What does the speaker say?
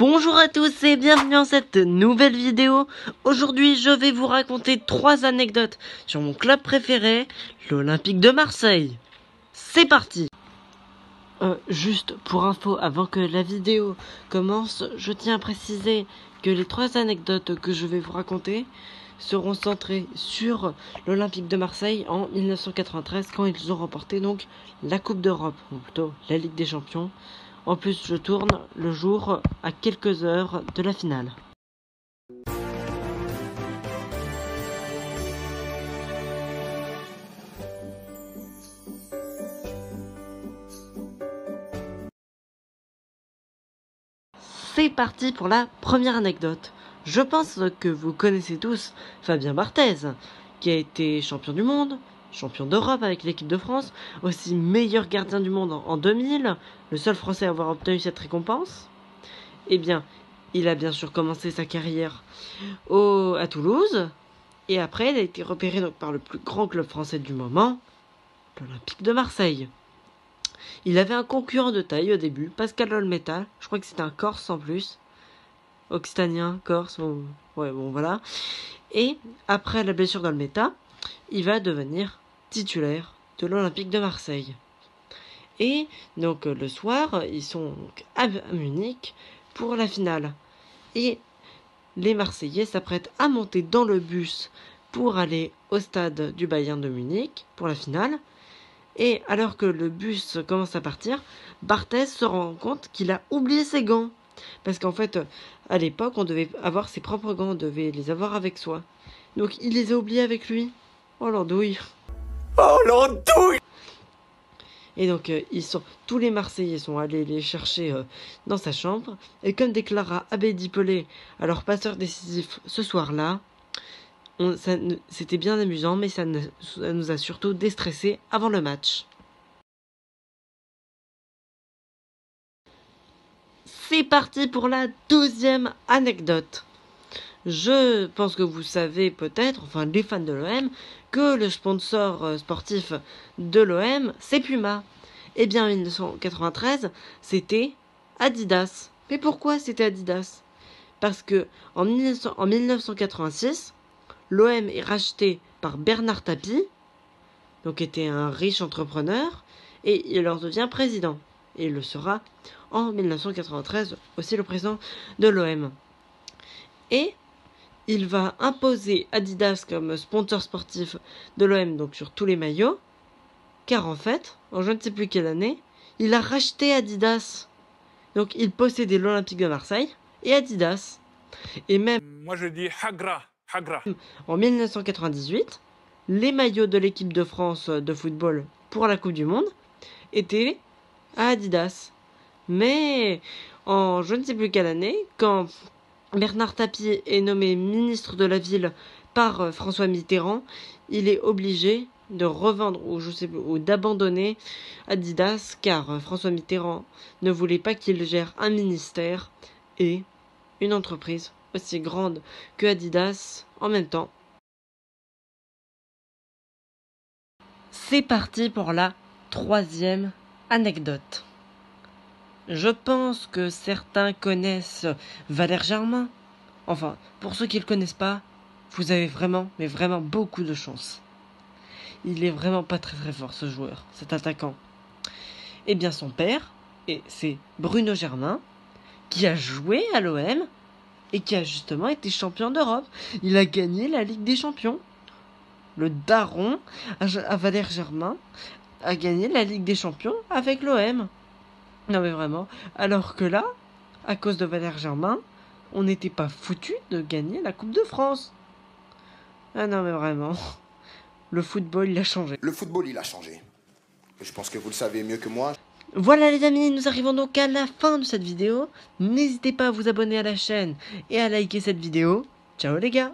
Bonjour à tous et bienvenue dans cette nouvelle vidéo. Aujourd'hui je vais vous raconter 3 anecdotes sur mon club préféré, l'Olympique de Marseille. C'est parti. Juste pour info, avant que la vidéo commence, je tiens à préciser que les 3 anecdotes que je vais vous raconter seront centrées sur l'Olympique de Marseille en 1993 quand ils ont remporté donc la Coupe d'Europe, ou plutôt la Ligue des Champions. En plus, je tourne le jour à quelques heures de la finale. C'est parti pour la première anecdote. Je pense que vous connaissez tous Fabien Barthez, qui a été champion du monde, champion d'Europe avec l'équipe de France, aussi meilleur gardien du monde en 2000, le seul Français à avoir obtenu cette récompense. Eh bien, il a bien sûr commencé sa carrière à Toulouse, et après il a été repéré donc par le plus grand club français du moment, l'Olympique de Marseille. Il avait un concurrent de taille au début, Pascal Olmeta, je crois que c'était un Corse en plus, Occitanien, Corse, voilà. Et après la blessure d'Olmeta, il va devenir titulaire de l'Olympique de Marseille. Et donc le soir, ils sont donc à Munich pour la finale. Et les Marseillais s'apprêtent à monter dans le bus pour aller au stade du Bayern de Munich pour la finale. Et alors que le bus commence à partir, Barthez se rend compte qu'il a oublié ses gants. Parce qu'en fait, à l'époque, on devait avoir ses propres gants, on devait les avoir avec soi. Donc il les a oubliés avec lui. Oh l'andouille. Oh l'andouille. Et donc tous les Marseillais sont allés les chercher dans sa chambre. Et comme déclara Abedi Pelé, alors passeur décisif ce soir-là, c'était bien amusant, mais ça nous a surtout déstressés avant le match. C'est parti pour la deuxième anecdote. Je pense que vous savez peut-être, enfin les fans de l'OM, que le sponsor sportif de l'OM, c'est Puma. Eh bien, en 1993, c'était Adidas. Mais pourquoi c'était Adidas? Parce que en 1986, l'OM est racheté par Bernard Tapie, donc était un riche entrepreneur, et il en devient président. Et il le sera en 1993, aussi le président de l'OM. Et il va imposer Adidas comme sponsor sportif de l'OM, donc sur tous les maillots, car en fait, en je ne sais plus quelle année, il a racheté Adidas. Donc il possédait l'Olympique de Marseille et Adidas. Et même, moi je dis Hagra. En 1998, les maillots de l'équipe de France de football pour la Coupe du Monde étaient à Adidas. Mais en je ne sais plus quelle année, quand Bernard Tapie est nommé ministre de la Ville par François Mitterrand, il est obligé de revendre ou d'abandonner Adidas car François Mitterrand ne voulait pas qu'il gère un ministère et une entreprise aussi grande que Adidas en même temps. C'est parti pour la troisième anecdote. Je pense que certains connaissent Valère Germain. Enfin, pour ceux qui ne le connaissent pas, vous avez vraiment, mais vraiment beaucoup de chance. Il est vraiment pas très très fort ce joueur, cet attaquant. Eh bien son père, et c'est Bruno Germain, qui a joué à l'OM et qui a justement été champion d'Europe. Il a gagné la Ligue des Champions. Le daron à Valère Germain a gagné la Ligue des Champions avec l'OM. Non mais vraiment. Alors que là, à cause de Valère Germain, on n'était pas foutu de gagner la Coupe de France. Ah non mais vraiment. Le football, il a changé. Le football, il a changé. Je pense que vous le savez mieux que moi. Voilà les amis, nous arrivons donc à la fin de cette vidéo. N'hésitez pas à vous abonner à la chaîne et à liker cette vidéo. Ciao les gars!